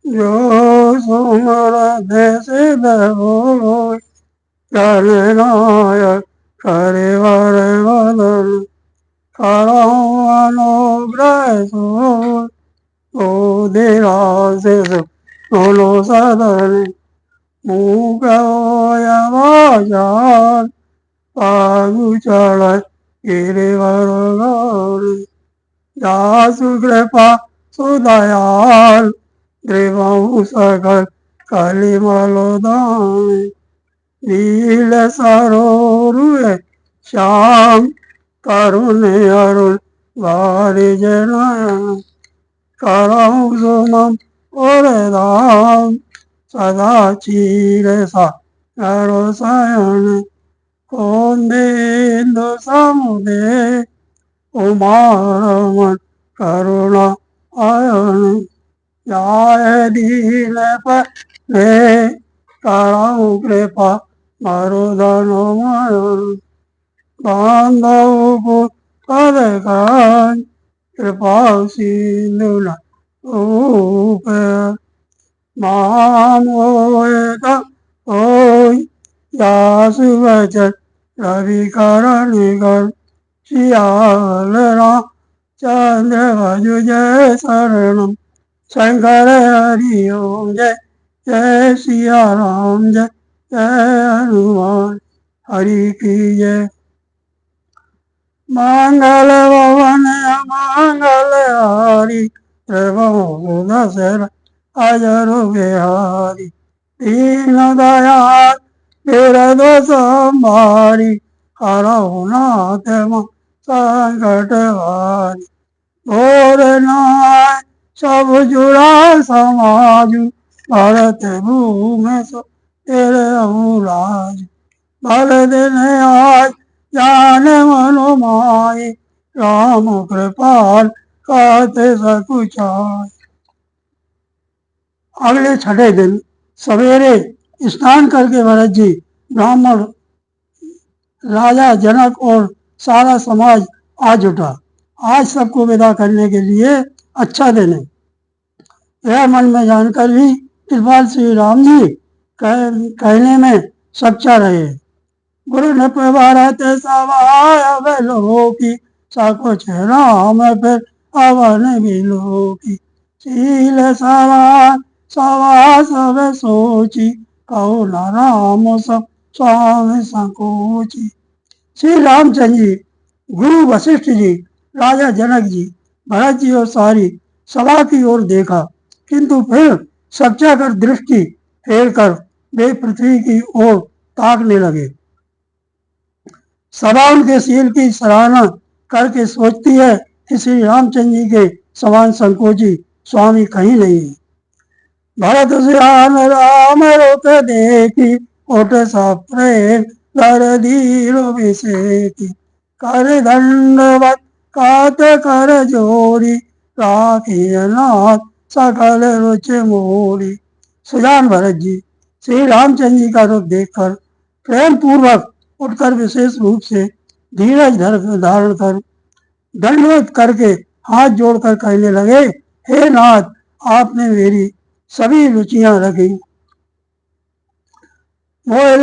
जो सुमरत सिद्ध होय गणनायक हरिवर वदन करो अनुग्रह सोय ओधिराज बोलो सदन मूक होय वाचाल पागु चढ़ गिरिवर गौरी जासु कृपा सुदयाल द्रिवहु सकल कलिमलोदान नील सरोरुह श्याम करुण अरुण बारिज नयन करहु सुमम और राम सदा चीर सा करो शयन कौंदेन्दु समुदे उमारमन करुणा आयन जाय दीन पर करहु कृपा मरुदन मयन बांधव पद कान कृपा सिंधु ऊप माम होय जासु वचन रवि करण कर सियाल राम चंद्र भजु जय शरणम शंकर हरि ओम जय जय सिया राम जय जय हनुमान हरि की जय मंगल भवन मंगल हारी प्रभु दशरथ अजर बिहारी दीन दयाल बिरद संभारी हरहु नाथ संकट हारी भोर नाय सब जुड़ा समाजु भरत भूमि सो तेरे राज भल दिन आज जान मनो माय राम कृपाल कहते सकुचाय। अगले छठे दिन सवेरे स्नान करके भरत जी ब्राह्मण राजा जनक और सारा समाज आ जुटा। आज सबको विदा करने के लिए अच्छा दिन है। यह मन में जानकर भी कृपाल श्री राम जी कहने में सच्चा रहे। गुरु न भारत सवाय लोगों की कुछ राम फिर अवन भी लोकी शील सवान सवा सब सोची कहो न राम सब स्वामी संकोची। श्री रामचंद्र जी, गुरु वशिष्ठ जी, राजा जनक जी, भरत जी और सारी सभा की ओर देखा, किंतु फिर सच्चा कर दृष्टि फेर कर वे पृथ्वी की ओर ताकने लगे। सभा उनके शील की सराहना करके सोचती है कि श्री रामचंद्र जी के समान संकोची स्वामी कहीं नहीं है। भरत श्याम राम रोक देखी ओट सा प्रेम कर धीरो विषेकी कर दंडवत कात कर जोरी राखी नाथ सकल रुच मोरी। सुजान भरत जी श्री रामचंद्र जी का रूप देखकर प्रेम पूर्वक उठकर विशेष रूप से धीरज धारण कर दंडवत करके हाथ जोड़कर कहने लगे, हे नाथ, आपने मेरी सभी रुचियां रखी। मोह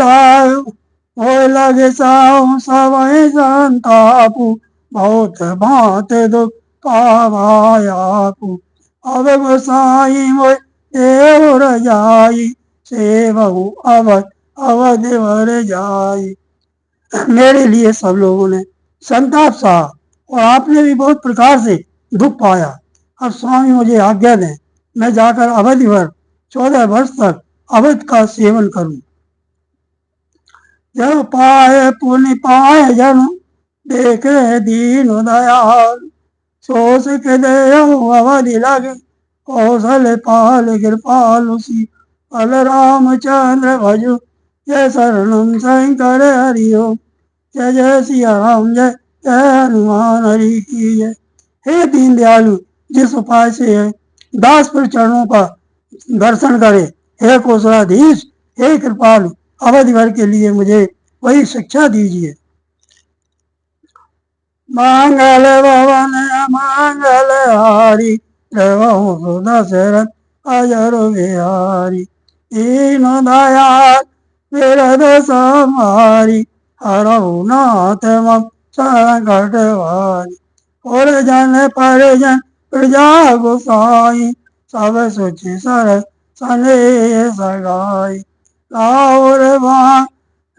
लगे साऊ सवै संतापु बहुत भांत दुख पावायापु अब गोसाई मोय देव रजाई सेवहु अवध अवध वर जाई। मेरे लिए सब लोगों ने संताप सहा और आपने भी बहुत प्रकार से दुख पाया। अब स्वामी मुझे आज्ञा दें, मैं जाकर अवधि भर 14 वर्ष तक अवध का सेवन करूं। जब पाए पुण्य पाए जन देखे दीन दयाल सोच के दे अवधि लगे कौशल पाल कृपाल उसी पल रामचंद्र भजु जय शरणम शंकर हरिओम जय जय सिया राम जय जय हनुमान हरि की जय। हे दीन दयालु, जिस उपाय से दास पर चरणों का दर्शन करे, हे कौशलाधीश, हे कृपालु, अवधि भर के लिए मुझे वही शिक्षा दीजिए। मंगल भवन मंगल हारी दशरथ अजर बिहारी दीन दयाल विरद समारी हरहु नाथ मम संकट हारी और जन परिजन प्रजा गोसाई सब सुच सर सने सगाई राउर वाण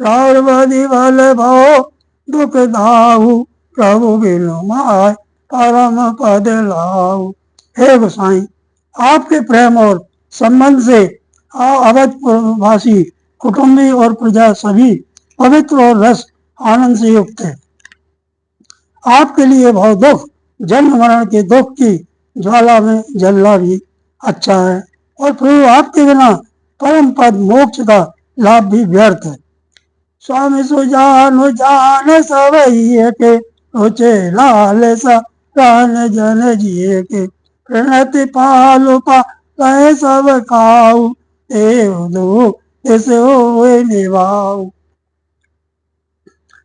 राउर बदि बल भो दुख दाहु प्रभु बिनु माय परम पद लाऊ। हे गोसाई, आपके प्रेम और संबंध से अवधवासी कुटुंबी और प्रजा सभी पवित्र और रस आनंद से युक्त है। आपके लिए बहुत दुख जन्म मरण के दुख की ज्वाला में जलना भी अच्छा है और प्रभु आपके बिना परम पद मोक्ष का लाभ भी व्यर्थ है। स्वामी सुजान जान सवैये के रोचे लाल सा प्राण जन जिए के प्रणति पालु पा कहे सब खाऊ देव दो ऐसे होए निभाऊ।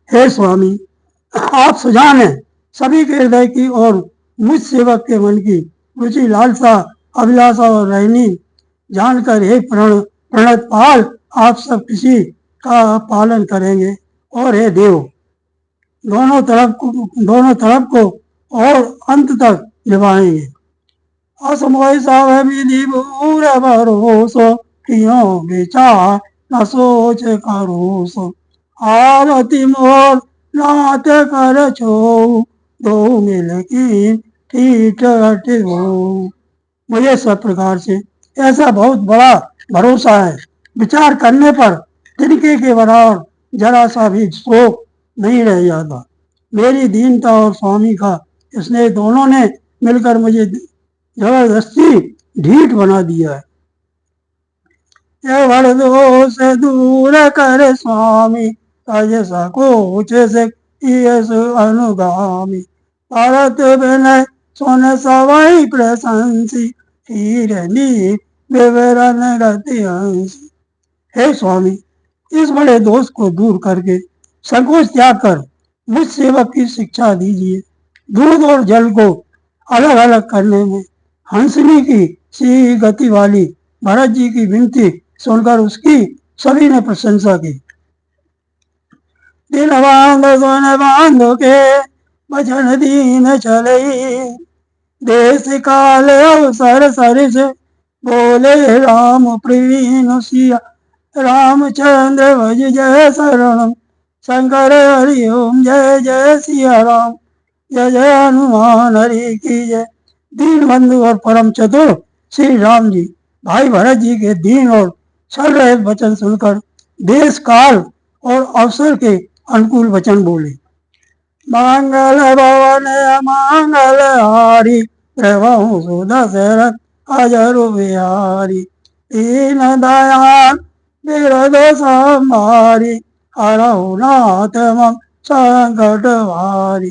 हे स्वामी, आप सुजान हैं सभी के हृदय की और मुझ सेवक के मन की रुचि लालसा अभिलाषा और रहनी जानकर हे प्रणत पाल आप सब किसी का पालन करेंगे और हे देव दोनों तरफ को और अंत तक निभाएंगे। असमोय सब विधि भूर भरोसो कियो विचार न सोच करोसो आरती मोर नाथ कर छो दो मिल की ठीक हो। मुझे सब प्रकार से ऐसा बहुत बड़ा भरोसा है, विचार करने पर तिनके के बराबर जरा सा भी शोक नहीं रह जाता। मेरी दीनता और स्वामी का स्नेह दोनों ने मिलकर मुझे जबरदस्ती ढीठ बना दिया है। यह बड़ दोष दूर कर स्वामी तज सकोच से अनुगामी भारत विनय सोन सवाई प्रशंसी हिरनी विवरण गति हंसी। हे स्वामी, इस बड़े दोष को दूर करके संकोच त्याग कर मुझ सेवक की शिक्षा दीजिए। दूध और जल को अलग अलग करने में हंसनी की सी गति वाली भरत जी की विनती सुनकर उसकी सभी ने प्रशंसा की। दिन बांध सुन बांध के बचन दीन चले देश काल अवसर सरिस बोले राम प्रवीण सिया रामचंद्र भज जय शरण शंकर हरि ओम जय जय सिया राम जय जय हनुमान हरि की जय। दीन बंधु और परम चतुर श्री राम जी भाई भरत जी के दीन और छल रहित वचन सुनकर देश काल और अवसर के अनुकूल वचन बोले। मंगल भवन मंगल हारी प्रभु सुदशरथ अजर बिहारी दीन दयाल विरद संभारी हरहु नाथ मम संकट हारी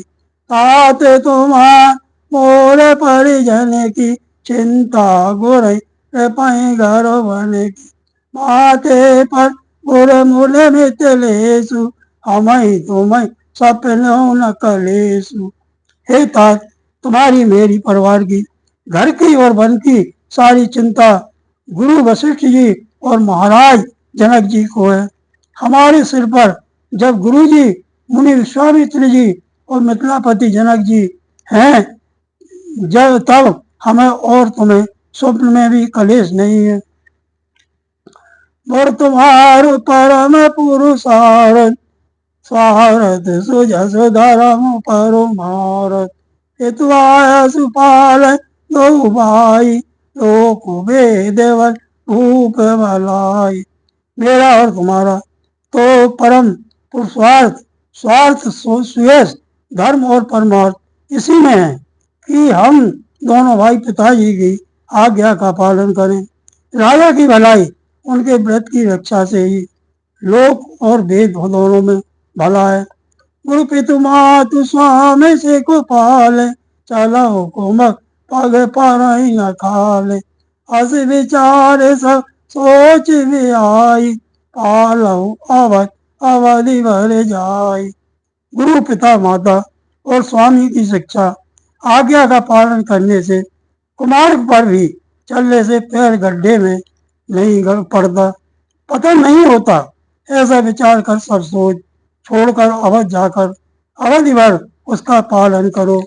तात तुम्हार मोर परिजन की चिंता गुरई पै घर बन की माथे पर गुर मूल मितलेसु हमई तुमई सपनो न कलेसु। हे तात, तुम्हारी मेरी परिवार की घर की और वन की सारी चिंता गुरु वशिष्ठ जी और महाराज जनक जी को है। हमारे सिर पर जब गुरु जी मुनि विश्वामित्र जी और मिथिलापति जनक जी हैं जब तब हमें और तुम्हें स्वप्न में भी कलेश नहीं है। और तुम्हार परम पुरुषार्थ स्वार्थ सुजस धर्म परमारथ हितवाय सुपाल दो भाई लोक वेदवल भूप भलाई। मेरा और तुम्हारा तो परम पुरुषार्थ स्वार्थ सुयश धर्म और परमार्थ इसी में है कि हम दोनों भाई पिताजी की आज्ञा का पालन करें। राजा की भलाई उनके व्रत की रक्षा से ही लोक और वेद दोनों में भला है। गुरु पितु मातु स्वामी से को पाले चला हुकुमक पग पर ही न खाले अस विचार सब सोच भी आई पालो अवध अवधि भर जाई। गुरु पिता माता और स्वामी की शिक्षा आज्ञा का पालन करने से कुमार पर भी चलने से पैर गड्ढे में नहीं पड़ता, पतन नहीं होता। ऐसा विचार कर सब सोच छोड़कर अवध जाकर अवधि भर उसका पालन करो।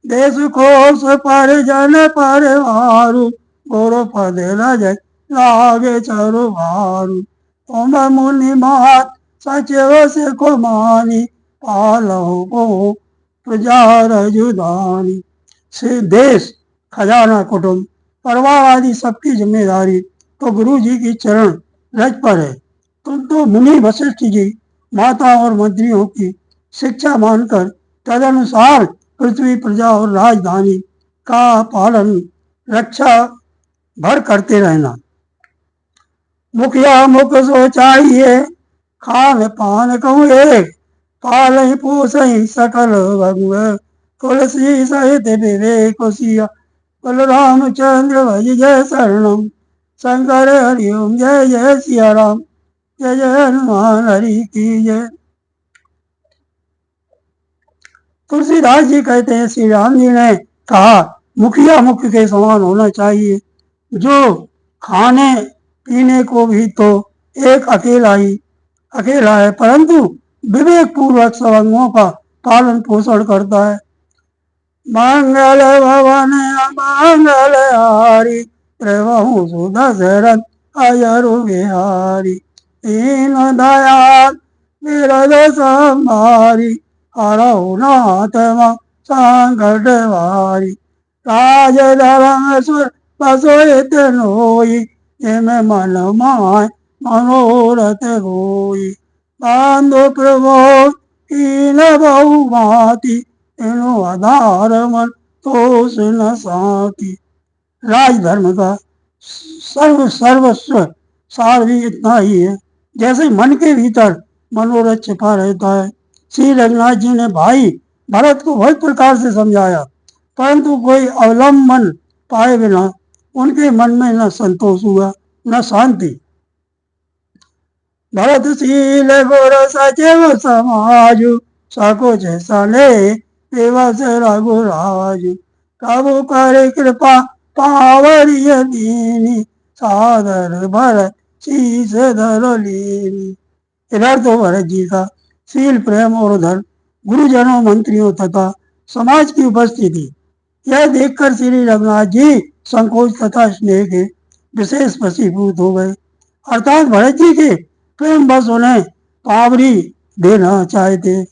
देश कोश परिजन परिवारु गोरो पदेला जय लागे चारो भारू। तुम मुनि मात सचिव से को मानी पालहु को प्रजा रजुदानी। से देश खजाना कुटुंब परिवार आदि सबकी जिम्मेदारी तो गुरु जी की चरण रज पर है। तुम तो मुनि वशिष्ठ जी माता और मंत्रियों की शिक्षा मानकर तदनुसार पृथ्वी प्रजा और राजधानी का पालन रक्षा भर करते रहना। मुखिया मुख सोचाइए खान पान कहूँ एक पाल पोस सकल भगुए तुलसी सहित विवेक सिया बलरामचंद्र भज जय शरणम शंकर हरिओम जय जय सिया राम जय जय हनुमान हरि की जय। तुलसीदास जी कहते हैं श्री राम जी ने कहा मुखिया मुख के समान होना चाहिए, जो खाने पीने को भी तो एक अकेला है, परंतु विवेक पूर्वक सब अंगों का पालन पोषण करता है। मंगल भवन मंगल हारी प्रभु सुदशरथ अजरु बिहारी दीन दयाल विरद संभारी हरहु नाथ संकट भारी। राज धर्मेश्वर बसोत नोई जिम मन माय मनोरथ होई। बांधो प्रभु कीन बहु भांति इनो आधार मन तोष न साथी। राजधर्म का सर्वस्व सार भी इतना ही है, जैसे मन के भीतर मनोरथ छिपा रहता है। श्री रघुनाथ जी ने भाई भरत को बहुत प्रकार से समझाया, परंतु कोई अवलंबन पाए बिना उनके मन में न संतोष हुआ न शांति। भरतशील गुर सचिव समाज सको जैसा ले दिवस रघुराज। प्रभु कर कृपा पावरिय दीनी सादर भरत शीस धर लीनी। इधर तो भरत जी का शील प्रेम और उधर गुरुजनों मंत्रियों तथा समाज की उपस्थिति, यह देखकर श्री रघुनाथ जी संकोच तथा स्नेह के विशेष वशीभूत हो गए। अर्थात भरत जी के प्रेम बस उन्हें पावरी देना चाहते,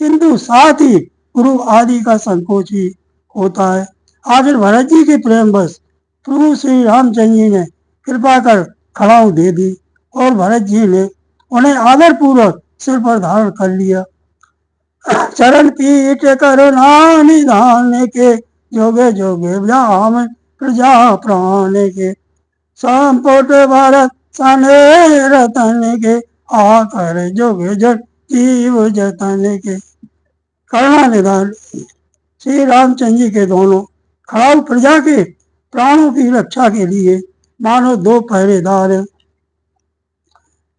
किंतु साथ ही गुरु आदि का संकोच ही होता है। आखिर भरत जी के प्रेम बस प्रभु श्री रामचंद्र जी ने कृपा कर खड़ाऊ दे दी और भरत जी ने उन्हें आदर पूर्वक सिर पर धारण कर लिया। चरण पीठ करुणा निधान के जोगे जोगे व्याम प्रजा प्राण के। संपुट भरत सने रतन के आकर जोगे जन जीव जतन के। करुणा निधान श्री रामचंद्र जी के दोनों खड़ाऊ प्रजा के प्राणों की रक्षा के लिए मानो दो पहरेदार हैं।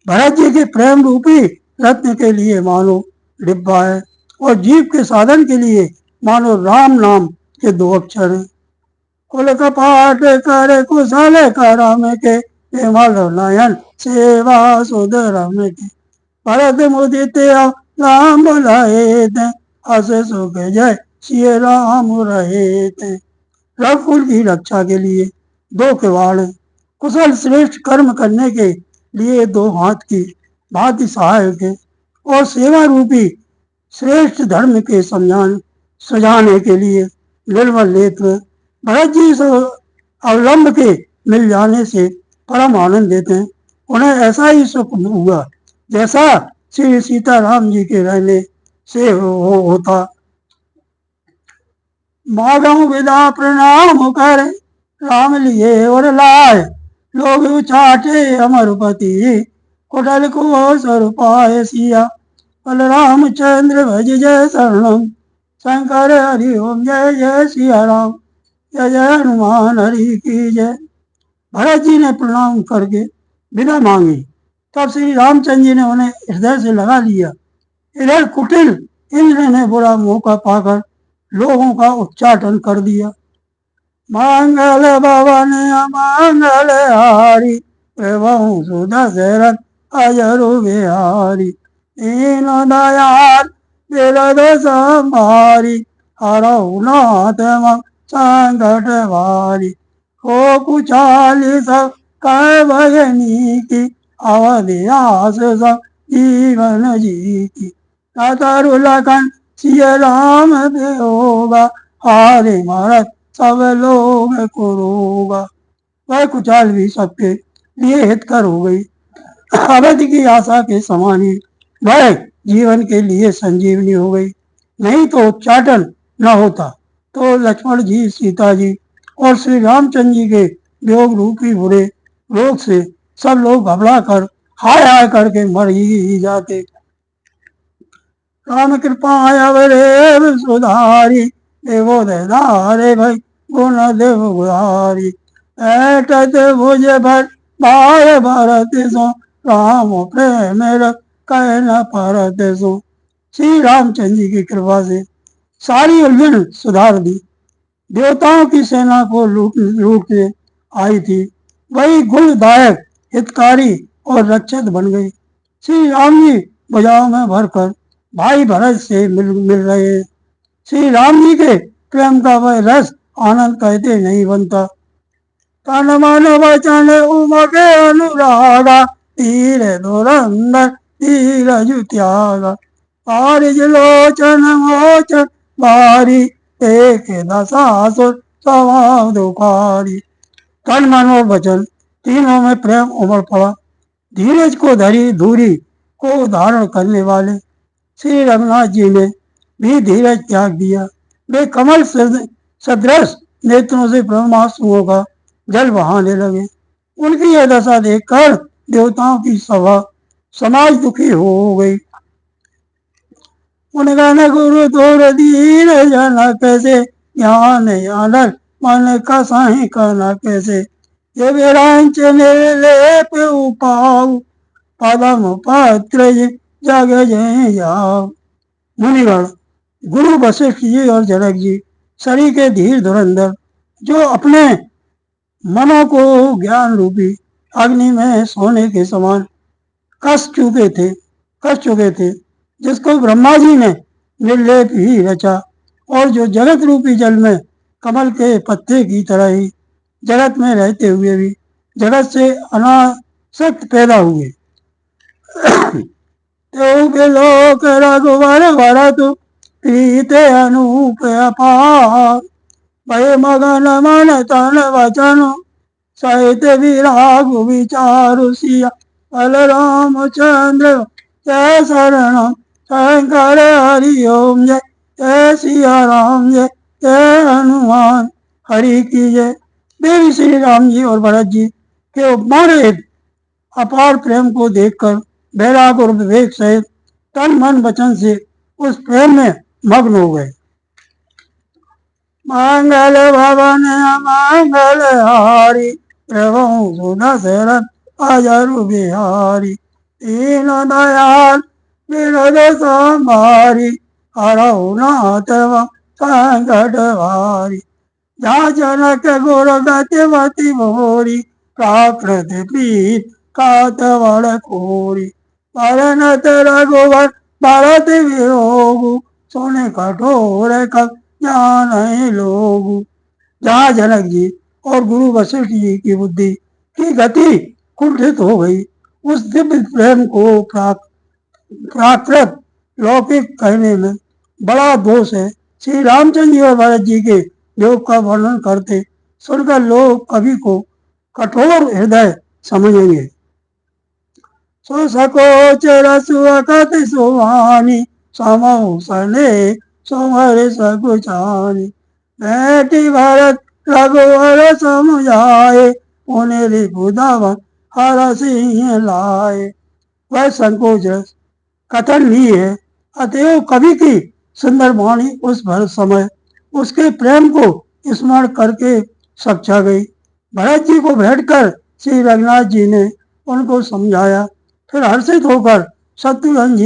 भरत जी के प्रेम रूपी रत्न के लिए मानो डिब्बा है और जीव के साधन के लिए मानो राम नाम के दो अक्षर हैं। कुल कपाट कर कुशल करम के विमल नयन सेवा सुधरम के। भरत मुदित राम रहेत अस सुख जय श्री राम रहेत। रघुकुल की रक्षा के लिए दो किवाड़ हैं, कुशल श्रेष्ठ कर्म करने के लिए दो हाथ की भांति सहायक है और सेवा रूपी श्रेष्ठ धर्म के सजाने के लिए निर्मल नेत्र। भरत जी अवलंब के मिल जाने से परम आनंद देते हैं। उन्हें ऐसा ही सुख हुआ जैसा श्री सीताराम जी के रहने से होता। माधव विदा प्रणाम कर राम लिए और लाए लोग उचाटे अमरपति कुटल को स्वरूपाय सिया बलरामचंद्र भज जय शरणम शंकर हरि ओम जय जय सिया राम जय जय हनुमान हरि की जय। भरत जी ने प्रणाम करके बिना मांगे तब श्री रामचंद्र जी ने उन्हें हृदय से लगा लिया। इधर कुटिल इंद्र ने बुरा मौका पाकर लोगों का उच्चाटन कर दिया। मंगल भवन मंगल हारी प्रभु सुदशरथ अजरु बिहारी दीन दयाल बिरद संभारी हरऊ नाथ मम संकट भारी हो कुचाली सब कह भजनी की अवधि आस सब जीवन जी की तरु लखन सिय राम देहोगा हारे मारत सब लोग को रोगा। वह कुचाल भी सबके लिए हितकर हो गई। अवधि की आशा के समान ही वह जीवन के लिए संजीवनी हो गई। नहीं तो उच्चाटन न होता तो लक्ष्मण जी, सीता जी और श्री रामचंद्र जी के वियोग रूपी बुरे रोग से सब लोग घबरा कर हाय हाय करके मर ही जाते। राम कृपा अवरेव सुधारी देवो धारे भाई गुण देव गुहारी ऐटत भुज भर भाय भरत सो राम प्रेम कह न परत सो। श्री रामचंद्र जी की कृपा से सारी उलझन सुधार दी। देवताओं की सेना को लूट के आई थी, वही गुणदायक हितकारी और रक्षक बन गई। श्री राम जी भुजाओं में भरकर भाई भरत से मिल रहे हैं। श्री राम जी के प्रेम का वह रस आनंद कहते नहीं बनता। तन मन वचन उमके अनुरागा तीर धुरंधर धीरज त्यागा पारिज लोचन मोचन बारी एक दशासुर स्वभाव दुखारी। तन मन और वचन तीनों में प्रेम उमड़ पड़ा। धीरज को धरी धूरी को धारण करने वाले श्री रघुनाथ जी ने भी धीरज त्याग दिया। वे कमल सदृश नेत्रों से ब्रह्मास्त्रों का जल बहाने लगे। उनकी यह दशा देखकर देवताओं की सभा समाज दुखी हो गई। उनगन गुरु तोर दीन जन कैसे ज्ञान आनर मन का साही कहना कैसे ये विरांच लेप उपाऊ पदम पत्र जग जय जाओ। मुनिगण गुरु वशिष्ठ जी और जनक जी शरीर के धीर धुरंधर जो अपने मनों को ज्ञान रूपी अग्नि में सोने के समान कस चुके थे जिसको ब्रह्मा जी ने निर्लेप ही रचा और जो जगत रूपी जल में कमल के पत्ते की तरह ही जगत में रहते हुए भी जगत से अनासक्त पैदा हुए। लोक रघुवर भरत प्रीते अनूप अपार भय मगन मन तन वचन सहित विराग विचारु सिया बल रामचंद्र जय शरण शंकर हरि ओम जय जय सिया राम जय जय हनुमान हरि की जय। देवी श्री राम जी और भरत जी के उपमाने अपार प्रेम को देखकर बैराग और विवेक सहित तन मन वचन से उस प्रेम में मग्न हो गए। मंगल भवन मंगल हारी प्रभु सुदशरथ अजरु बिहारी दीन दयाल बिरद संभारी हरऊ नाथ संकट भारी। जहाँ जनक गुर गतिमति भोरी प्राकृत प्रीत कात बड़ कोरी परनत रघुवर भरत वियोगु सुने कठोर कब जान लोगु। जहाँ जनक जी और गुरु वशिष्ठ जी की बुद्धि की गति कुंठित हो गई, उस दिव्य प्रेम को प्राकृत लौकिक कहने में बड़ा दोष है। श्री रामचंद्र जी और भरत जी के योग का वर्णन करते सुनकर लोग कवि को कठोर हृदय समझेंगे। सो सकोच रसुअकत सुहानी समऊ सने सोहर सकुचानी बैठी भरत रघुवर समझाए उन्हें रिपुदावन हर सिंह लाए। वह संकोच रस कथननीय है, अतएव कवि की सुंदर वाणी उस भर समय उसके प्रेम को स्मरण करके सक्षा गई। भरत जी को भेंटकर श्री रघुनाथ जी ने उनको समझाया, फिर हर्षित होकर शत्रुघ्न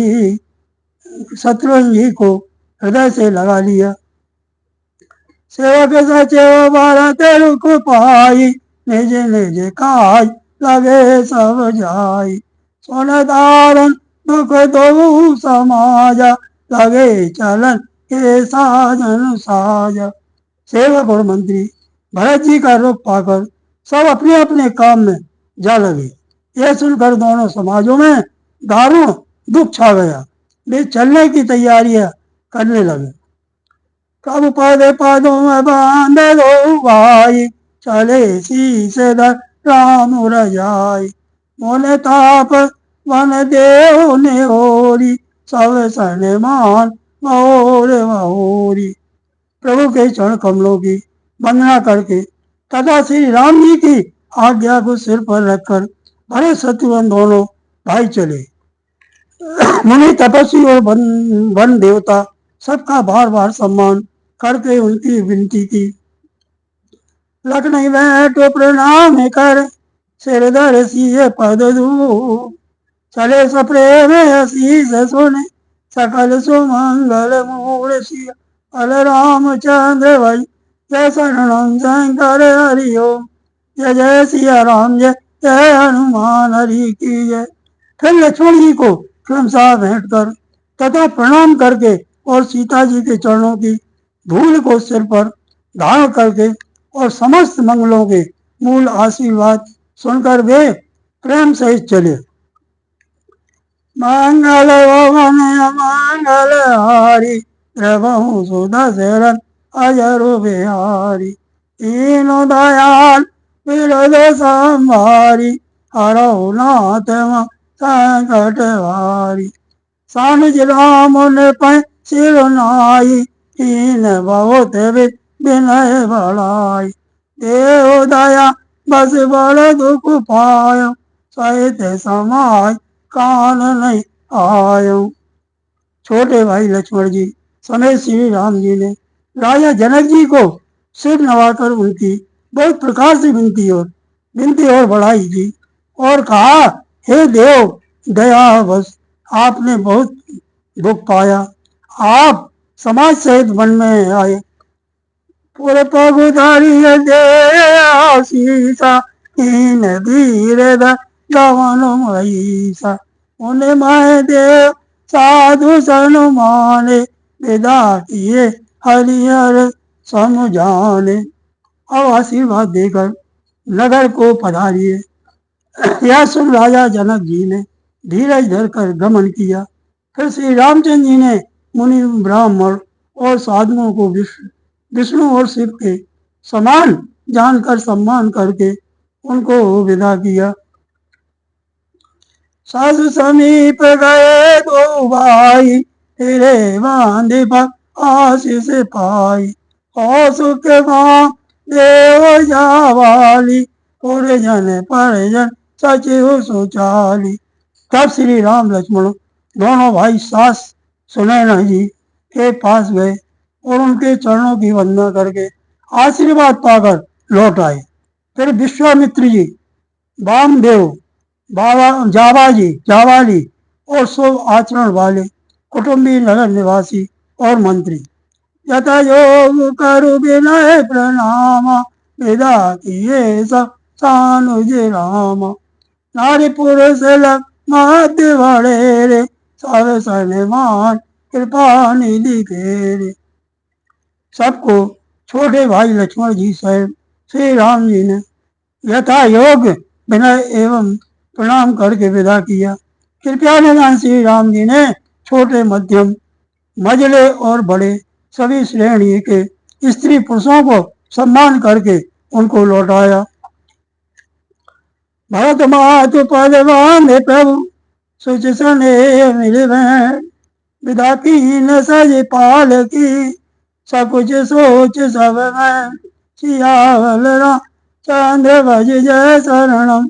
जी को हृदय से लगा लिया। सेवक सचिव भारत रुख पाई, निज निज काज लगे सब जाई। सुन दारुन दुख दो समाजा, लगे चलन के साजन साजा। सेवक और मंत्री भरत जी का रुख पाकर सब अपने अपने काम में जा लगे। यह सुनकर दोनों समाजों में दारुण दुख छा गया। वे चलने की तैयारियां करने लगे। कब पद पदों में बांध दो भाई, चले शीसे धर राम रजाई। मोने ताप वन देव ने होरी, सब सनमान महोर महोरी। प्रभु के चरण कमलों की वंदना करके तथा श्री राम जी की आज्ञा को सिर पर रखकर भरत शत्रुघ्न दोनों भाई चले। मुनि तपस्वी और वन देवता सबका बार बार सम्मान करके उनकी विनती की। लखनऊ बैठो प्रणाम कर, सिर धर सिए पद दू। चले सप्रेम आशीष सुने, सकल सुमंगल मूल सिया। अल रामचंद्र भाई जय शरणम शंकर हरि ओम। जय जय सिया राम जय जय हनुमान हरि की जय। फिर लक्ष्मण जी को क्रमशः भेंट कर तथा प्रणाम करके और सीता जी के चरणों की धूल को सिर पर धारण करके और समस्त मंगलों के मूल आशीर्वाद सुनकर वे प्रेम सहित चले। मंगल भवन मंगल हारी, प्रभु सुदशरथ अजर बिहारी। तीनों दयाल विरद संभारी, हरौ नाथ संकट हारी। सानुज राम ने पै सिर नाई, कीन बहुत विनय बड़ाई। देव दया बस बड़ दुख पायो, सहित समाज कान नहीं आयो। छोटे भाई लक्ष्मण जी समेत श्री राम जी ने राजा जनक जी को सिर नवाकर उनकी बहुत प्रकार से विनती और बढ़ाई की और कहा, हे देव दया बस आपने बहुत दुख पाया, आप समाज सहित वन में आए। पूरे पगुधारी दे आशीषा, इन धीरे गवन महीसा। उन्हें माय देव साधु सनुमाने, विदा किए हरिहर समझाने। अब आशीर्वाद देकर नगर को पधारिए। यह सुन राजा जनक जी ने धीरज धरकर गमन किया। फिर श्री रामचंद्र जी ने मुनि ब्राह्मण और साधुओं को विष्णु और शिव के समान जानकर सम्मान करके उनको विदा किया। साधु समीप गए दो भाई, तेरे बांधे पर आशीष पाई। और सुख गाँव देव जावाली, पुरजन परिजन सचिव सुचाली। तब श्री राम लक्ष्मण दोनों भाई सास सुनैना जी के पास गए और उनके चरणों की वंदना करके आशीर्वाद पाकर लौट आए। फिर विश्वामित्र जी, वामदेव, बाबा जावाली और शुभ आचरण वाले कुटुंबी नगर निवासी और मंत्री यथा योग करु विनय प्रणामा, विदा किए सब सानुज रामा। नारी पुरुष लग मध्य बड़े रे, सब सनमान कृपा निधि फेरे। सबको छोटे भाई लक्ष्मण जी सहित श्री राम जी ने यथा योग विनय एवं प्रणाम करके विदा किया। कृपया निधान श्री राम जी ने छोटे मध्यम मझले और बड़े सभी श्रेणी के स्त्री पुरुषों को सम्मान करके उनको लौटाया। भरत मातु पद बांधे प्रभु, सुच सने मिले विदा की न सज पाल की। सकुच सोच सब में सियावल राम चंद्र भज जय शरणम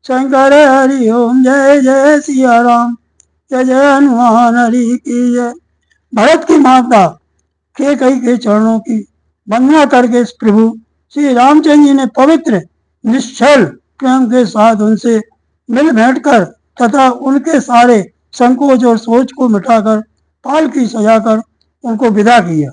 शंकर हरि ओम। जय जय सिया राम जय जय हनुमान हरि की जय। भरत की माता कैकेयी के चरणों की वंदना करके प्रभु श्री रामचंद्र जी ने पवित्र निश्चल प्रेम के साथ उनसे मिल भेंट कर तथा उनके सारे संकोच और सोच को मिटाकर पालकी सजाकर उनको विदा किया।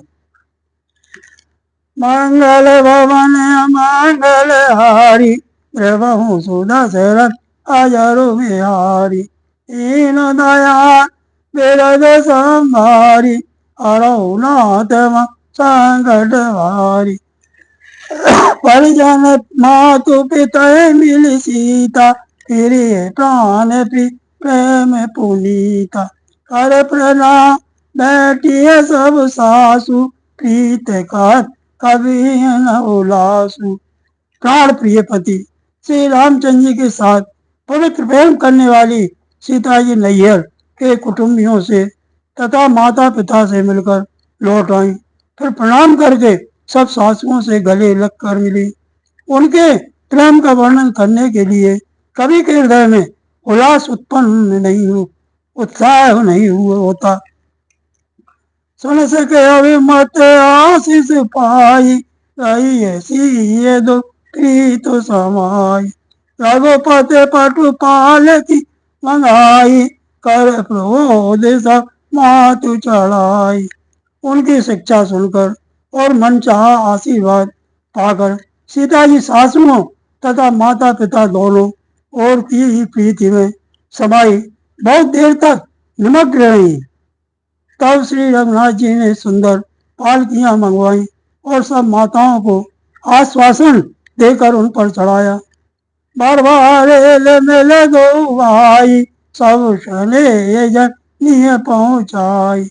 मंगल भवन मंगल हारी, प्रभु सुदशरथ अजरु बिहारी। दीन दयाल बिरद संभारी, हरऊ नाथ संकट भारी। परिजन मातु पिता मिली सीता, फिर प्राण प्रेम पुनीता। कर प्रणाम बैठिए सब सासु, प्रीत कर कभी न उलासु। प्राण प्रिय पति श्री रामचंद्र जी के साथ पवित्र प्रेम करने वाली सीता जी नैहर के कुटुंबियों से तथा माता पिता से मिलकर लौट आई। फिर प्रणाम करके सब सासुओं से गले लगकर मिली। उनके प्रेम का वर्णन करने के लिए कवि के हृदय में उल्लास उत्पन्न नहीं हो, उत्साह नहीं हुआ होता। सुन सके अभिमत आशीष पाई, रही ऐसी ये दो प्रीत समाई। रघुपति पटु पाल की मंगाई, कर क्रोध सब मातु चढ़ाई। उनकी शिक्षा सुनकर और मनचाहा आशीर्वाद पाकर सीता जी सासुओं तथा माता पिता दोनों और की ही प्रीति में समाई बहुत देर तक निमग्न रही। तब श्री रघुनाथ जी ने सुंदर पालकियां मंगवाई और सब माताओं को आश्वासन देकर उन पर चढ़ाया। बार बार मेले दो भाई, सब सने जन पहुँचाई।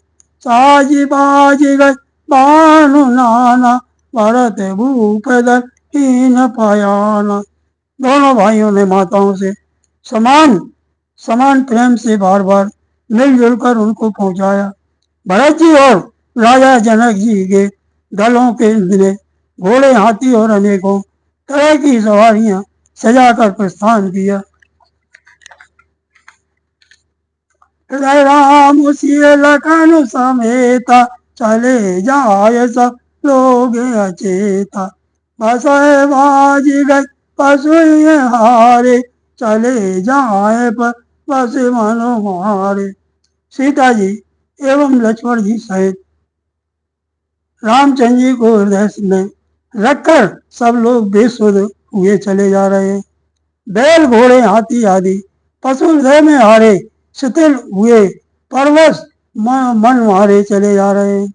साजी बाजी गए बानु नाना, भरत भूप दीन पयाना। दोनों भाइयों ने माताओं से समान समान प्रेम से बार बार मिलजुल कर उनको पहुंचाया। भरत जी और राजा जनक जी के दलों के ने घोड़े हाथी और अनेकों तरह की सवारियां सजाकर प्रस्थान किया। हृदय राम सिय लखन समेता, चले जाय सब लोग अचेता। बसय बाजी गए पशु हारे, चले जाए पर बस मनो मारे। सीता जी एवं लक्ष्मण जी सहित रामचंद्र जी को हृदय में रखकर सब लोग बेसुध हुए चले जा रहे हैं। बैल घोड़े हाथी आदि पशु हृदय में हारे शिथिल हुए परवश मन मारे चले जा रहे हैं।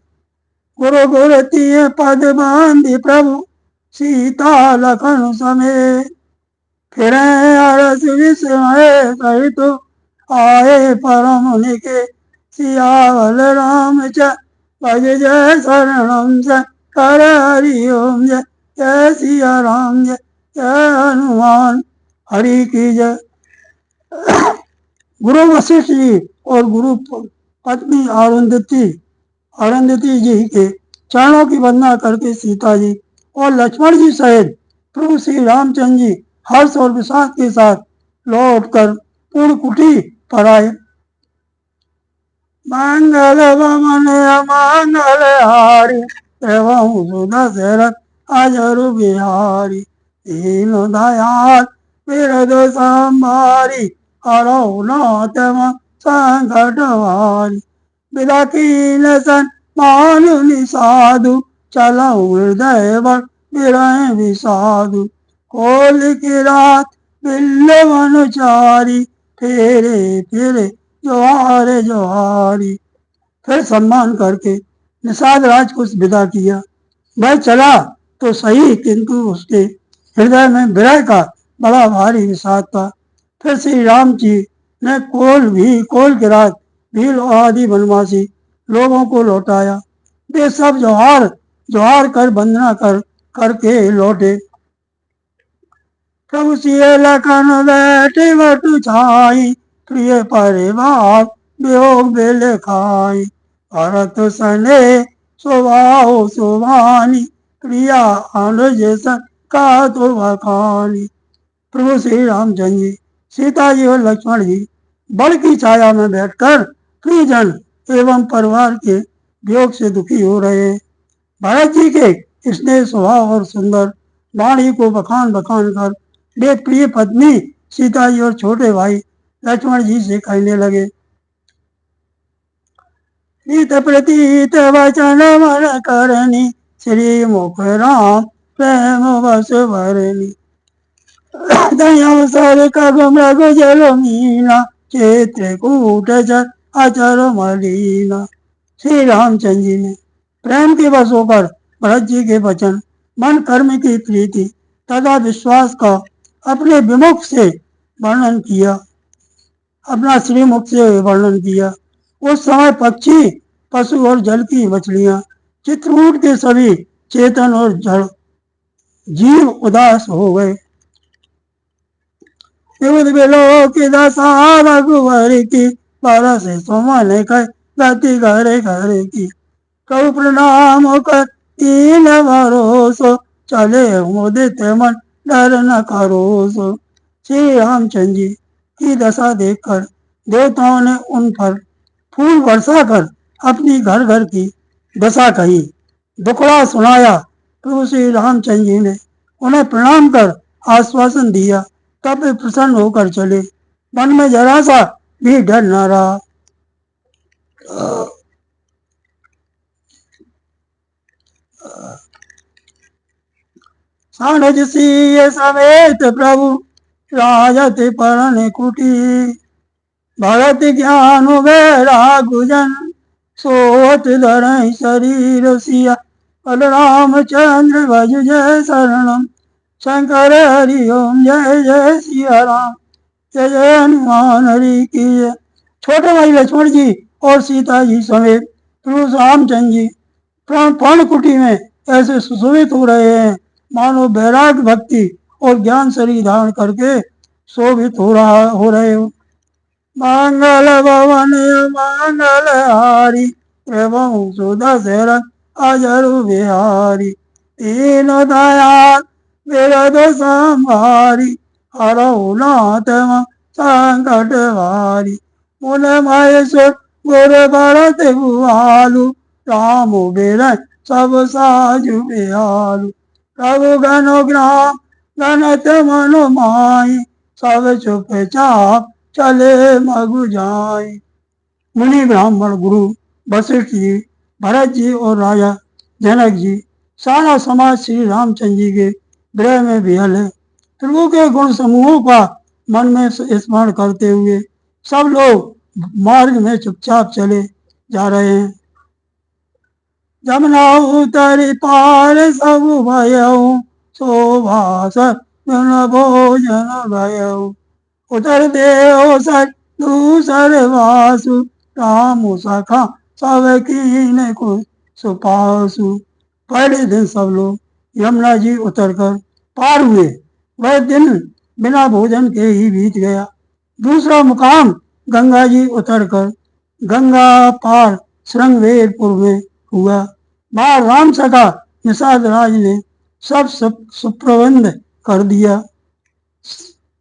गुरु गुरु तीय पद बांधि प्रभु, सीता लखन समेत। फिर अरस विस्मय सहित, आए परम मुनि के सियावल राम च। भज जय शरणम च कर हरि ओम जय, जय सिया राम जय, जय हनुमान हरि की जय। गुरु वशिष्ठ जी और गुरु पत्नी अरुंधति जी के चरणों की वंदना करके सीता जी और लक्ष्मण जी सहित प्रभु श्री रामचंद्र जी हर्ष और विषाद के साथ लौटकर पूर्ण कुटी पर आए। मंगल भवन मंगल हारी, प्रभु सुदशरथ अजरु बिहारी। दीन दयाल बिरद संभारी, हरऊ नाथ संकट भारी। विदा कीन सन मानुनि साधु, चलऊ हृदय बड़ विरह विषादु। खोल की रात बिल्वन चारी, फेरे फेरे जोहारे जोहारी। फिर सम्मान करके निषाद राज को विदा किया। वह चला तो सही, किंतु उसके हृदय में विरह का बड़ा भारी विषाद था। फिर श्री राम जी ने कोल के रात भील आदि वनवासी लोगों को लौटाया। वे सब जोहार कर वंदना करके लौटे। प्रभु सिय लखन बैठे बटु छाई, प्रिय परिवार वियोग बेल खाई। भरत सने स्वभाव शोभानी, प्रिया अनुज सन का तो बखानी। प्रभु श्री रामचंद्र जी, सीता जी और लक्ष्मण जी बड़ की छाया में बैठकर प्रियजन एवं परिवार के वियोग से दुखी हो रहे हैं। भरत जी के स्नेह स्वभाव और सुंदर वाणी को बखान कर वे प्रिय पत्नी सीता जी और छोटे भाई लक्ष्मण जी से कहने लगे। हित प्रतीत वचन मन करनी, श्री मुख राम प्रेम बस भरनी दयावसर कगम रघु जल मीना चित्रकूट अचर मलीना। श्री रामचंद्र जी ने प्रेम के वश होकर भरत जी के वचन, मन कर्म की प्रीति तथा विश्वास का अपने विमुख से वर्णन किया, अपना श्रीमुख से वर्णन किया। उस समय पक्षी, पशु और जल की मछलियां, चित्रकूट के सभी चेतन और जड़ जीव उदास हो गए। की दशा रघुवर की बरस सुमन कर गति घरे घरे की। कऊ प्रणाम कर तीन भरोसो चले मुदित मन डर न करोसो। श्री रामचंद्र जी की दशा देखकर देवताओं ने उन पर फूल बरसा कर अपनी घर घर की दशा कही, दुखड़ा सुनाया। प्रभु श्री रामचंद्र जी ने उन्हें प्रणाम कर आश्वासन दिया, तब वे प्रसन्न होकर चले। मन में जरा सा भी डर न रहा। सानज सिंह समेत प्रभु राजत परण कुटी। भगत ज्ञान वैरागुजन सोत धर शरीर सिया। बलरामचंद्र भज जय शरणम शंकर हरि ओम जय जय सिया राम जय जय हनुमान हरि की जय। छोटे भाई लक्ष्मण जी और सीता जी समेत प्रभु रामचंद्र जी पर्णकुटी में ऐसे सुशोभित हो रहे हैं मानो वैराग भक्ति और ज्ञान शरीर धारण करके शोभित हो रहे हो। मंगल भवन मंगल हारी एवं सुदशरथ अजरु बिहारी। तीन दयाल विरद संभारी हरहु नाथ संकट भारी। मुन महेश्वर गुर भरत भुआलु राम बेर सब साजु बेहालु। प्रभु गनो ग्राम गणत मनु माई सब चुप चाप चले मगु जाए। मुनि ब्राह्मण गुरु वशिष्ठ जी, भरत जी और राजा जनक जी, सारा समाज श्री रामचंद्र जी के गृह में विहल है। प्रभु के गुण समूहों का मन में स्मरण करते हुए सब लोग मार्ग में चुपचाप चले जा रहे हैं। जमुना उतरी पार सब भयऊ शोभा भोजन भयऊ। उतर देव सर दूसर वासु राम सखा सब कीन को सुपासु। पहले दिन सब लोग यमुना जी उतरकर पार हुए। वह दिन बिना भोजन के ही बीत गया। दूसरा मुकाम गंगा जी उतरकर गंगा पार श्रृंगवेरपुर में हुआ। वहां राम सखा निषाद राज ने सब सुप्रबंध कर दिया।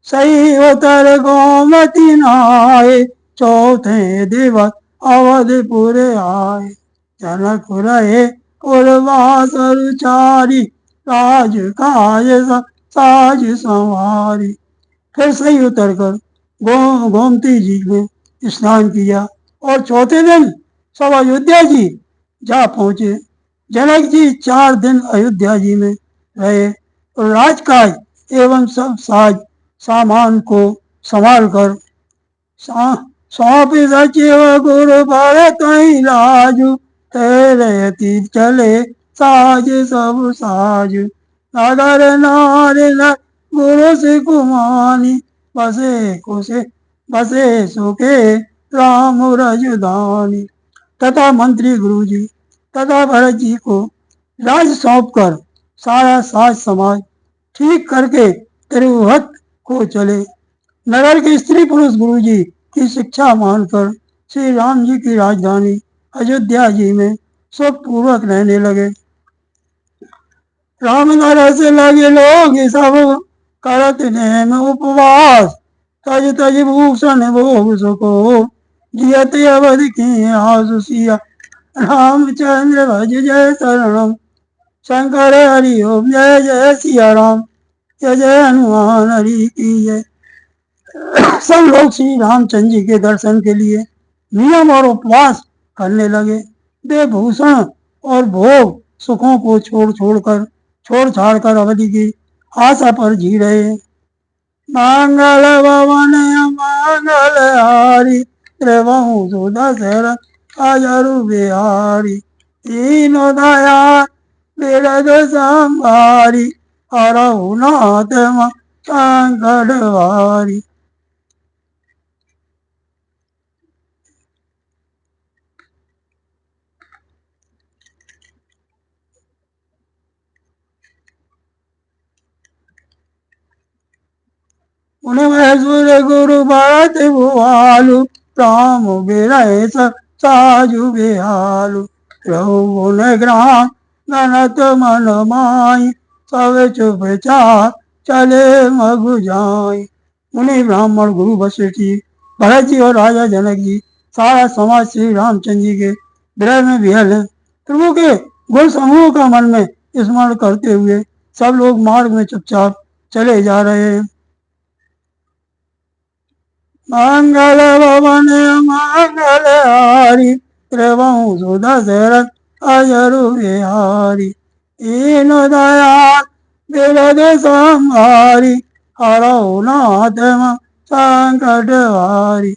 सही उतर गोमती नहाए चौथे दिवस अवधपुर आए। जनक रहे पुरवास चारी राज काज साज संवारी। फिर सही उतरकर गोमती जी में स्नान किया और चौथे दिन सब अयोध्या जी जा पहुंचे। जनक जी 4 दिन अयोध्या जी में रहे और राजकाज एवं सब साज सामान को संभाल कर सौंप सचिव गुरु भरत राजू। तेरे चले साज सब साजु। नगर नारी गुरु से कुमानी बसे सुखे राम रजधानी। तथा मंत्री गुरु जी तथा भरत जी को राज सौंप कर सारा साज समाज ठीक करके त्रिभुवन को चले। नगर के स्त्री पुरुष गुरु जी की शिक्षा मानकर श्री राम जी की राजधानी अयोध्या जी में सुख पूर्वक रहने लगे। राम नगर से लगे लोग सब करत नेम उपवास। तज तज भूषण भोग सुको जियत अवध की आसुसिया। रामचंद्र भज जय शरणम शंकर हरि ओम जय जय सिया राम जय जय हनुमान हरि की जय। सब लोग श्री रामचंद्र जी के दर्शन के लिए नियम और उपवास करने लगे। वे भूषण और भोग सुखों को छोड़ छाड़ कर अवधि की आशा पर जी रहे हैं। मंगल भवन मंगल हारी त्रिभुवन सुदशरथ अजरु बिहारी तीनों दया बिरद संभारी हरहु नाथ संकट भारी। मुनि महेश्वर गुरु भरत भुआलु राम बिरय साजु बिहालु प्रभु गुण ग्राम गणत मन माई सब चुप चाप चले मगु जाई। मुनि ब्राह्मण गुरु वशिष्ठ जी भरत जी और राजा जनक जी सारा समाज श्री रामचंद्र जी के विरह में विहल है। प्रभु के गुण समूह का मन में स्मरण करते हुए सब लोग मार्ग में चुपचाप चले जा रहे हैं। मंगल भवन मंगल हारी त्रिभुवन सुदशरथ अजरु बिहारी दीन दयाल बिरद संहारी हरहु नाथ संकट हारी।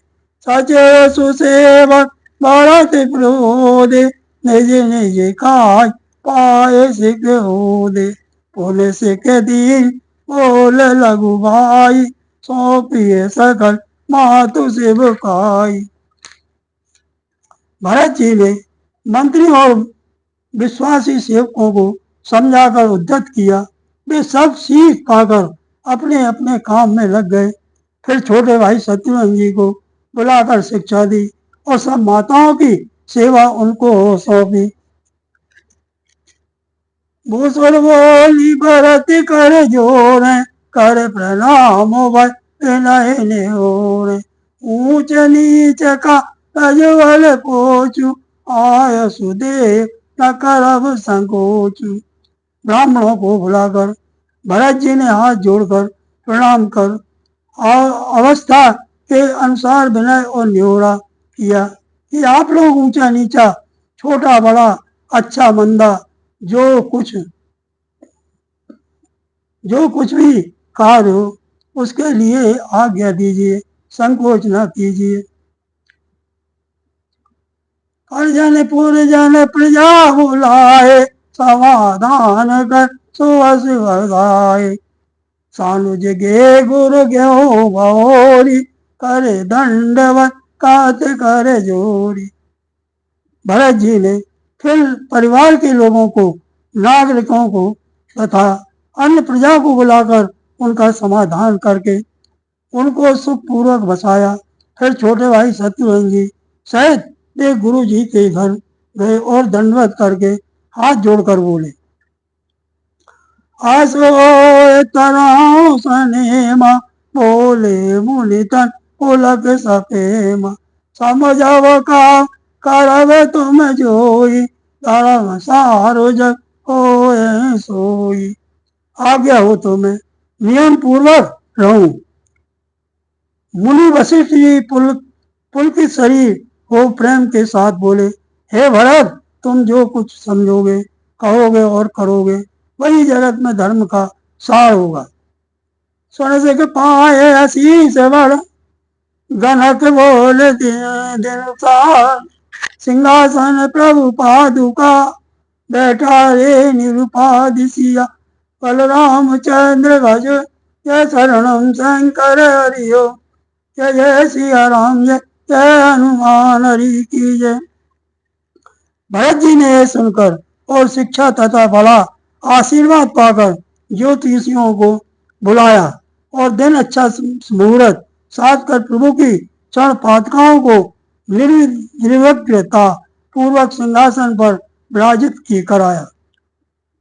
सचे सुसेवक भरत प्रभोदे निज निज काय पाए सिख होदे पुन सिख दीन बोल लघु भाई सौंपिए सकल मातु सेवकाई। भरत जी ने मंत्री और विश्वासी सेवकों को समझाकर उद्धत किया। वे सब सीख पाकर अपने अपने काम में लग गए। फिर छोटे भाई शत्रुघ्न जी को बुलाकर शिक्षा दी और सब माताओं की सेवा उनको सौंपी। भूसुर बोली भरत कर जोर कर प्रणाम विनय निहोर ऊंच नीच का प्रज्वल पोचु आय सुदेव न करब संकोचु। ब्राह्मणों को बुलाकर भरत जी ने हाथ जोड़कर प्रणाम कर अवस्था के अनुसार विनय और निहोरा किया कि आप लोग ऊंचा नीचा छोटा बड़ा अच्छा मंदा जो कुछ भी कार्य हो उसके लिए आज्ञा दीजिए, संकोच न कीजिए। परिजन पुरजन प्रजा बुलाए समाधान कर सुवस बधाए सानुज गे गुरु ग्यो भोरी करे दंडवत कात करे जोरी। भरत जी ने फिर परिवार के लोगों को नागरिकों को तथा अन्य प्रजा को बुलाकर उनका समाधान करके उनको सुखपूर्वक बसाया। फिर छोटे भाई शत्रुघ्न जी सहित वे गुरु जी के घर गए और दंडवत करके हाथ जोड़कर बोले आसो तराओ सनेमा बोले मुनि तन पुलक सपेमा समझव का करब तुम जोई धर्म सारो जग होए सोई। आज्ञा हो तो मैं नियम पूर्वक रहूं। मुनि वशिष्ठ जी पुलकित शरीर को प्रेम के साथ बोले हे भरत तुम जो कुछ समझोगे कहोगे और करोगे वही जगत में धर्म का सार होगा। सुन से पाए आशीष बड़ गणक बोल दिन सार सिंहासन प्रभु पादुका बैठा रे निरुपादिशिया बलराम चंद्र भज जय शरणम शंकर हरिओ जय जय सिया राम जय जय हनुमान हरि की जय। भरत जी ने यह सुनकर और शिक्षा तथा बड़ा आशीर्वाद पाकर ज्योतिषियों को बुलाया और दिन अच्छा मुहूर्त साध कर प्रभु की चरण पादुकाओं को निर्विघ्नता पूर्वक सिंहासन पर विराजित की कराया।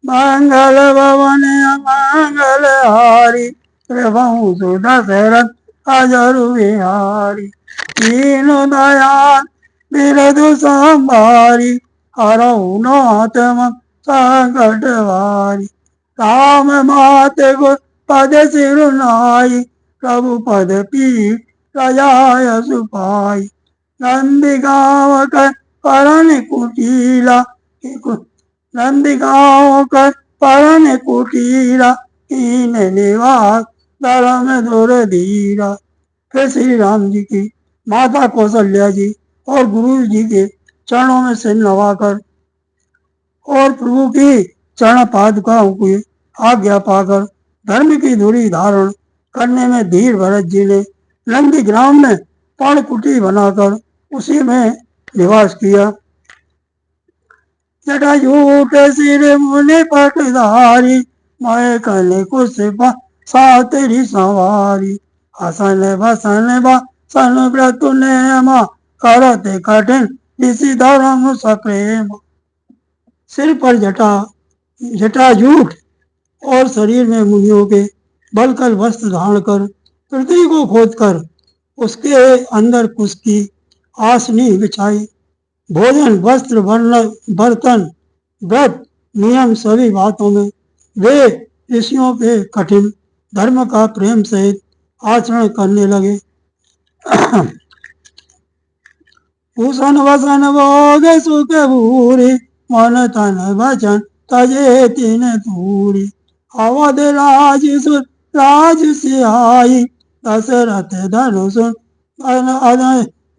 मंगल भवन मंगल हारी त्रिभुवन सुदशरथ अजरु बिहारी तीनों दयाल बिरदु संभारी हरहु नाथ संकट भारी। राम मात गुर पद सिरुनाई प्रभु पद पीठ प्रजाय सुपाई नंदी गाँव कर करण कुटीला नंदी गाँव कर परन कुटीरा, कीन निवास धर्म धुर धीरा। फिर श्री राम जी की माता कौशल्या जी और गुरु जी के चरणों में सिर नवाकर और प्रभु की चरण पादुकाओं की आज्ञा पाकर धर्म की धुरी धारण करने में धीर भरत जी ने नंदी ग्राम में पर्ण कुटी बनाकर उसी में निवास किया। जटाजूट सिर मुनि पटधारी, मैं कल कुछ सा तेरी सवारी। हसन बसन बसन व्रत नेम, करते कठिन इसी धर्म सप्रेम। सिर पर जटाजूट और शरीर में मुनियों के बलकर वस्त्र धारण कर पृथ्वी को खोदकर उसके अंदर कुश की आसनी बिछाई। भोजन वस्त्र वर्ण बर्तन व्रत नियम सभी बातों में वे ऋषियों के कठिन धर्म का प्रेम सहित आचरण करने लगे। भूषण वसन भोग सुख भूरी, मन तन वचन तजे तीन दूरी। अवध राज सुर राज सिहाई, दशरथ धनुष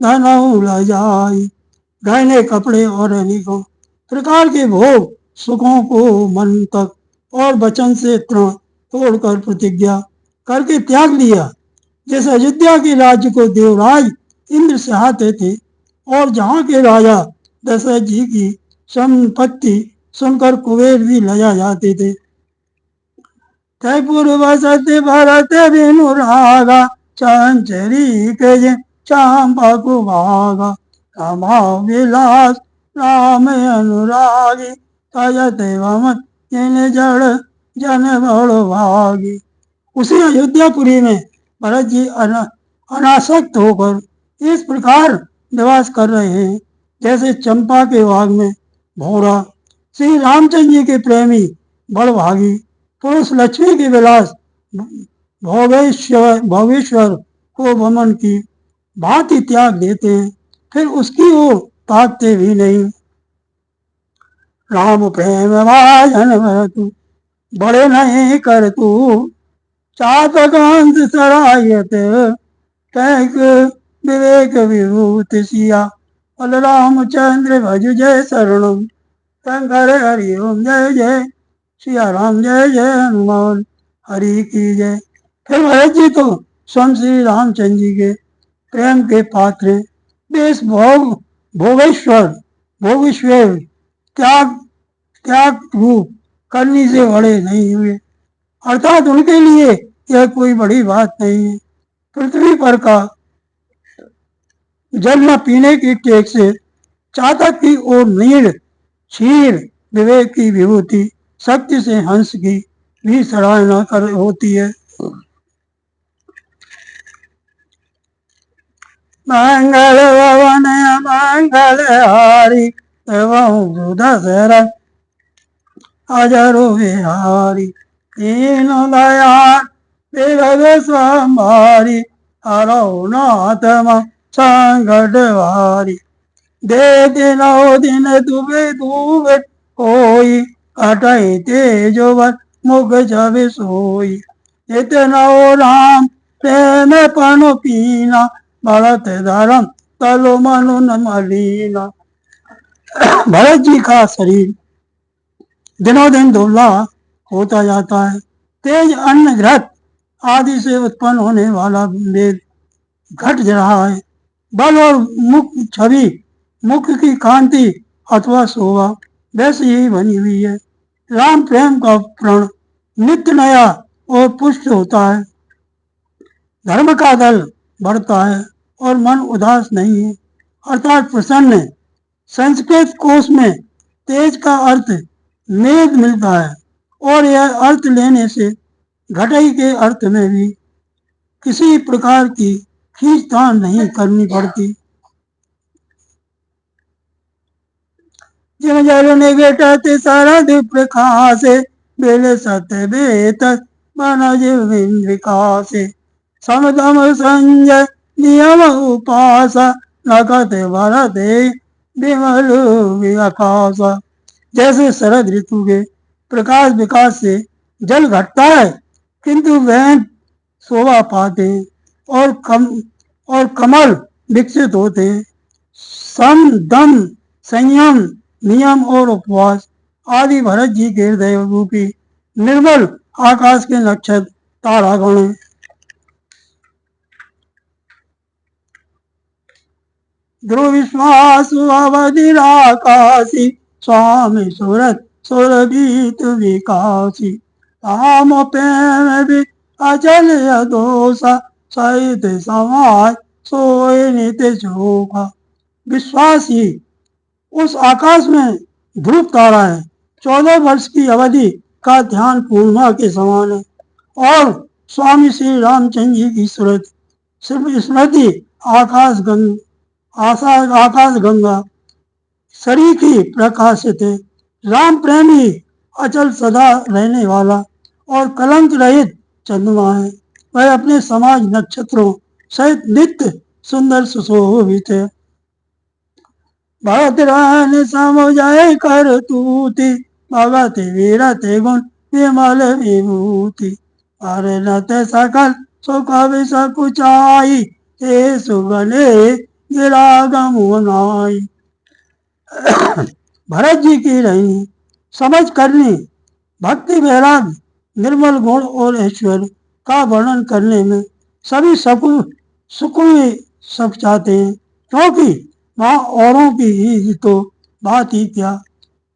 धनऊ लजाई। गहने कपड़े और अनेकों प्रकार के भोग सुखों को मन तक और वचन से तृण तोड़कर प्रतिज्ञा करके त्याग दिया। जिस अयोध्या के राज्य को देवराज इंद्र चाहते थे और जहाँ के राजा दशरथ जी की संपत्ति सुनकर कुबेर भी लजा जाते थे। तयपुर बसत भरत बिनु रागा, चंचरी के चांपा को भागा। रामा विलास राम अनुरागी, तजत वमन जिन जड़ जन बड़ भागी। उसी अयोध्यापुरी में भरत जी अनासक्त होकर इस प्रकार निवास कर रहे हैं जैसे चंपा के बाग में भौरा। श्री रामचंद्र जी के प्रेमी बड़भागी पुरुष लक्ष्मी के विलास भोगेश्वर को वमन की भांति त्याग देते हैं, फिर उसकी ओर ताकते भी नहीं। राम प्रेम भाजन भरतु, बड़े नहीं कर तू। चातकांत सरायत, कैक विवेक विभूति सिया। बल रामचंद्र भज जय शरणम, शंकर हरि ओम जय जय। सिया राम जय जय हनुमान हरि की जय। फिर भरत जी तो स्वयं श्री रामचंद्र जी के प्रेम के पात्र देश भोगेश्वर त्याग त्याग रूप करने से बड़े नहीं हुए, अर्थात उनके लिए यह कोई बड़ी बात नहीं है। पृथ्वी पर का जल न पीने की टेक से चातक की ओर नीर क्षीर विवेक की विभूति शक्ति से हंस की भी सराहना कर होती है। मंगल भवन मंगल हारी, एवं दशरथ अजरो विहारी। तीनों दयाल विभव संभारी, हरो नाथ संकट भारी। दे दिनो दिन दुबे दुबे कोई, कटई तेजोवर मुख छवि सोई। इतना राम प्रेम पनु पीना, भरत धर्म तलो मनु न मलीना। भरत जी का शरीर दिनों दिन दुबला होता जाता है। तेज अन्न घृत आदि से उत्पन्न होने वाला वेद घट रहा है। बल और मुख छवि मुख की कांति अथवा शोभा वैसी ही बनी हुई है। राम प्रेम का प्रण नित्य नया और पुष्ट होता है। धर्म का दल बढ़ता है और मन उदास नहीं है, अर्थात प्रसन्न है। संस्कृत कोश में तेज का अर्थ मेघ मिलता है और यह अर्थ लेने से घटई के अर्थ में भी किसी प्रकार की खींचतान नहीं करनी पड़ती। जिन जल निगटत शरद प्रकाशे, बेले सत्य बेत बन जीव विकासे। समदम संजय नियम उपासा, नकत भरते विमल विकासा। जैसे शरद ऋतु के प्रकाश विकास से जल घटता है, किंतु वह शोभा पाते हैं और कमल विकसित होते हैं। सम, दम, संयम, नियम और उपवास आदि भरत जी के हृदय रूपी निर्मल आकाश के नक्षत्र तारागण हैं। ध्रुव विश्वासु अवधिराकाशी स्वामी सुरत सुरभीत विकासी राम प्रेम भी अचल अदोषा सहित समाज सोए नित्य शोभा। विश्वास ही उस आकाश में ध्रुव तारा है। 14 वर्ष की अवधि का ध्यान पूर्णिमा के समान है और स्वामी श्री रामचंद्र जी की स्मृति आकाश गंगा सरीखी प्रकाशित है। राम प्रेमी अचल सदा रहने वाला और कलंक रहित चंद्रमा है। वह अपने समाज नक्षत्रों सहित नित्य सुंदर सुशोभित है। भरत रान समझाए कर तूति भगत वीरते गुण विमल विभूति अरे नत सकल सुख विसकुचाई हे सुगने गिरागम नाई। भरत जी की रही समझ करनी भक्ति वैराग निर्मल गुण और ऐश्वर्य का वर्णन करने में सभी सुख चाहते हैं, क्योंकि वहाँ औरों की ही तो बात ही क्या,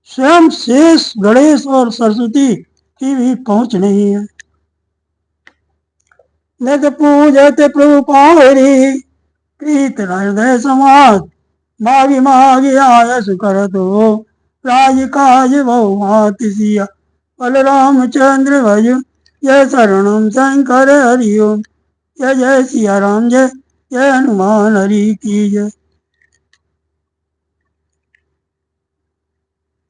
स्वयं शेष गणेश और सरस्वती की भी पहुंच नहीं है। नित पूजत प्रभु पावरी प्रीत हृदय समाज मागी मागी आयस कर दो राज काज बहुमाति सिया बलराम चंद्र भज जय शरणम शंकर हरिओम जय जय सिया राम जय जय हनुमान हरि की जय।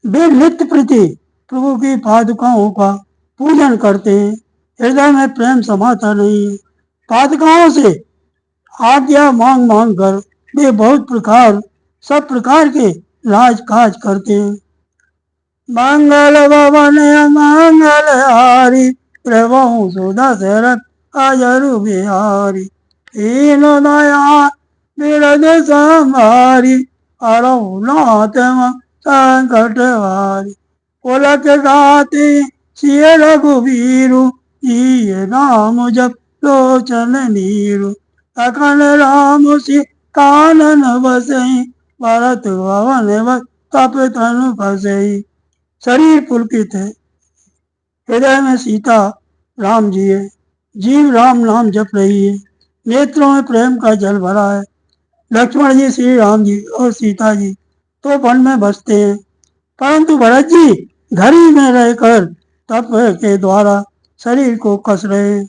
वे नित्य प्रति प्रभु की पादुकाओं का पूजन करते हैं। हृदय में प्रेम समाता नहीं है। पादुकाओं से आज्ञा मांग मांग कर वे सब प्रकार के राजकाज करते हैं। मंगल भवन मंगल हारी प्रभु सुधा शरत अजरु बिहारी हीन दया विरद संहारी अरहुनाथ संकट हारी पुलक गाते सिय रघुवीरु जिय नाम जप लोचन नीरु अखंड राम सी कानन बसई भरत भवन बस तप तनु फसई। शरीर पुलकित है, हृदय में सीता राम जी है, जीव राम नाम जप रही है, नेत्रों में प्रेम का जल भरा है। लक्ष्मण जी श्री राम जी और सीता जी तो वन में बसते हैं, परंतु भरत जी घर ही में रहकर तप के द्वारा शरीर को कस रहे हैं।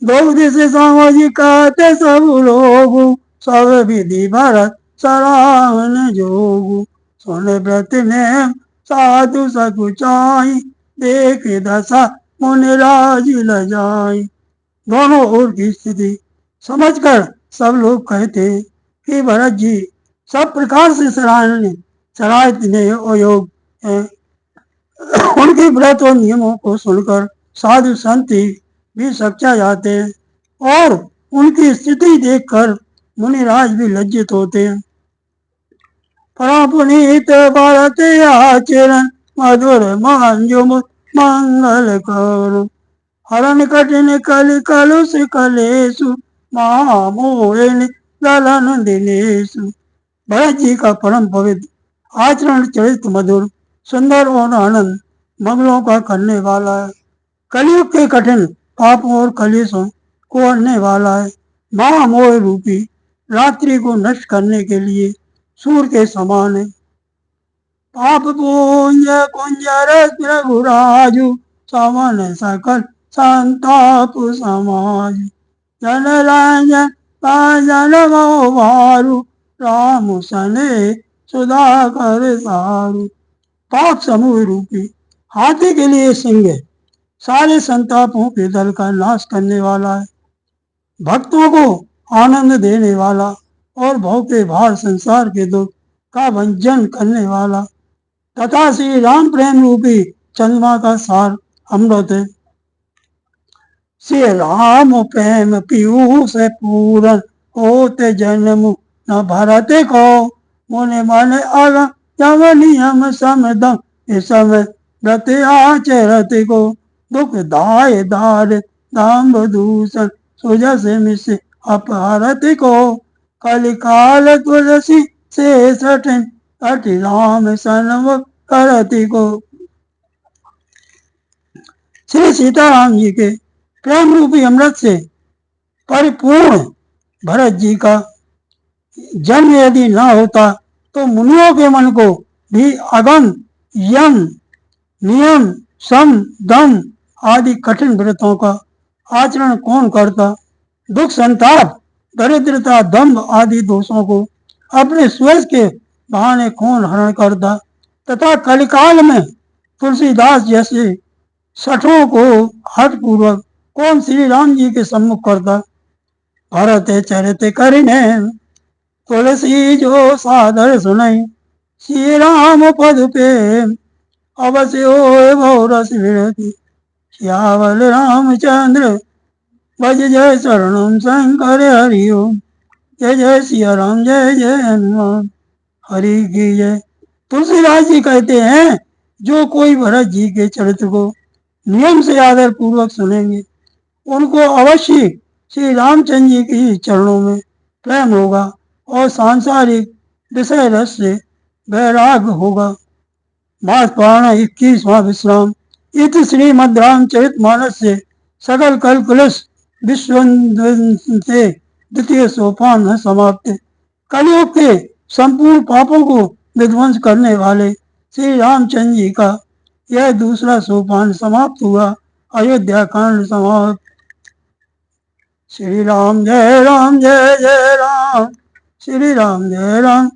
द्रौपदी से सामाजिक कहते सब लोग सब विधि भरत सराहन जोगु सुन व्रत ने साधु सकुचाई देख दशा मुनिराज लजाई। दोनों ओर की स्थिति समझकर सब लोग कहते हैं कि भरत जी सब प्रकार से सराहनीय है। उनके व्रत और नियमों को सुनकर साधु संत भी सच्चा जाते हैं और उनकी स्थिति देखकर मुनिराज भी लज्जित होते हैं। पुनीत भरत आचरण मधुर मंजुम मंगल कर हरण कठिन कलि कलुष कलेशु महामोहिनी दलन दिनेशु। भरत जी का परम पवित्र आचरण चरित मधुर सुंदर और आनंद मंगलों का करने वाला है। कलयुग के कठिन पापों और कलेशों को हरने वाला है। महामोह रूपी रात्रि को नष्ट करने के लिए सूर्य के समान है। पाप पूंज कुंजर रघुराजु समन सकल संताप समाज जन रंजन जन भारू राम सने सुधाकर सारू। पाप समूह रूपी हाथी के लिए सिंह है, सारे संतापों के दल का नाश करने वाला है, भक्तों को आनंद देने वाला और भव के भार संसार के दुख का भंजन करने वाला तथा श्री राम प्रेम रूपी चंद्रमा का सार अमृत है। श्री राम प्रेम पीयूष पूरन होते जन्म न भरत को मोने माने आगा जवनियम समदम समय व्रत आचरत को दुख दाय दार दाम दूषण सुजस मिस अपहरत को कलिकाल तुलसी से सठन अति राम सनव करति को। श्री सीताराम जी के प्रेम रूपी अमृत से परिपूर्ण भरत जी का जन्म यदि न होता तो मुनियों के मन को भी अगम यम नियम सम दम आदि कठिन व्रतों का आचरण कौन करता। दुख संताप दरिद्रता दम्भ आदि दोषों को अपने स्वेश के बहाने कौन हरण करता तथा कलिकाल में तुलसीदास जैसे सठों को हठपूर्वक कौन श्री राम जी के सम्मुख करता। भरत चरित करिने तुलसी जो सादर सुनई श्री राम पद पे अवश्य हो बहुरस विरति श्यावल रामचंद्र भज जय शरणम शंकर हरि ओम जय जय सिया राम जय जय हनुमान हरि की जय। तुलसीदास जी कहते हैं जो कोई भरत जी के चरित्र को नियम से आदर पूर्वक सुनेंगे उनको अवश्य श्री रामचंद्र जी के चरणों में प्रेम होगा और सांसारिक विषय रस से वैराग्य होगा। मास पुराण 21वां विश्राम इत श्रीमद् रामचरित मानस से सकल कलकुलस विश्व से द्वितीय सोपान है समाप्त। कलयुग के संपूर्ण पापों को विध्वंस करने वाले श्री रामचंद्र जी का यह दूसरा सोपान समाप्त हुआ। अयोध्या कांड समाप्त। श्री राम जय राम श्री राम जय राम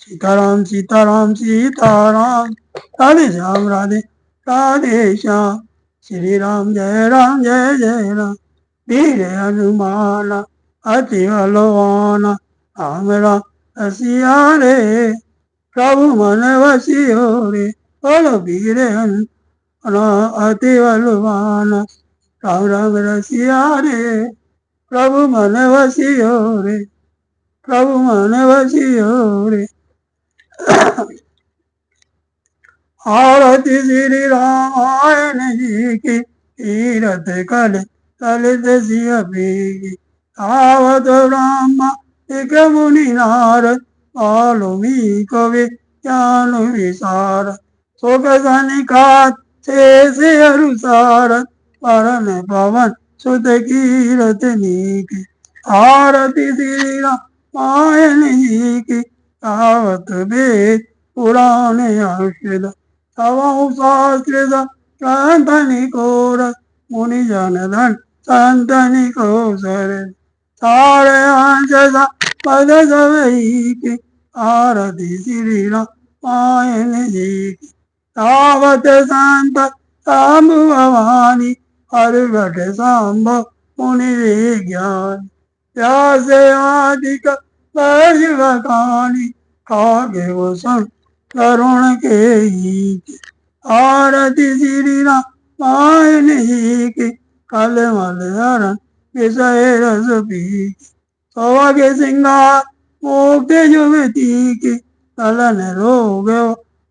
सीताराम सीताराम सीताराम राधे श्याम राधे श्याम। श्री राम जय राम वीर हनुमान अति बलवान राम राम रसिया रे प्रभु मन वसियो रे बोलो वीर अति बलवान राम राम रसिया रे प्रभु मन वसियो रे प्रभु मन वसियो रे। आरती श्री रामायण जी की तीरथ कल ललित सिंह आवत ब्रह्मा एक मुनि नारद वाल्मीकि कवि ज्ञान विशार शोक सनिकात शेष अनुसार परन पवन सुत कीरत नीक। आरती श्री रामायण जी की आवत वेद पुराण आश्रित तवं शास्त्र संतनि कोर मुनि जन धन संतनि को सर सारे अंश पद सबई की। आरती श्री रामायण जी की तावत संत सांब भवानी हरिभट सांब मुनि विज्ञान व्यास आदिक कहानी कागे वसन करुण के ही। आरती श्री रामायण जी की कलमल हरण विषय रस पी सौवा के सिंगार मुक्त युवती की कलन रोग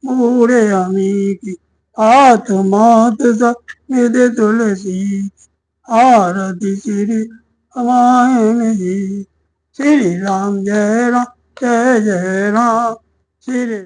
मूढ़े अमी की हाथ मात समित तुलसी। आरती श्री रामायण जी श्री राम जय राम श्री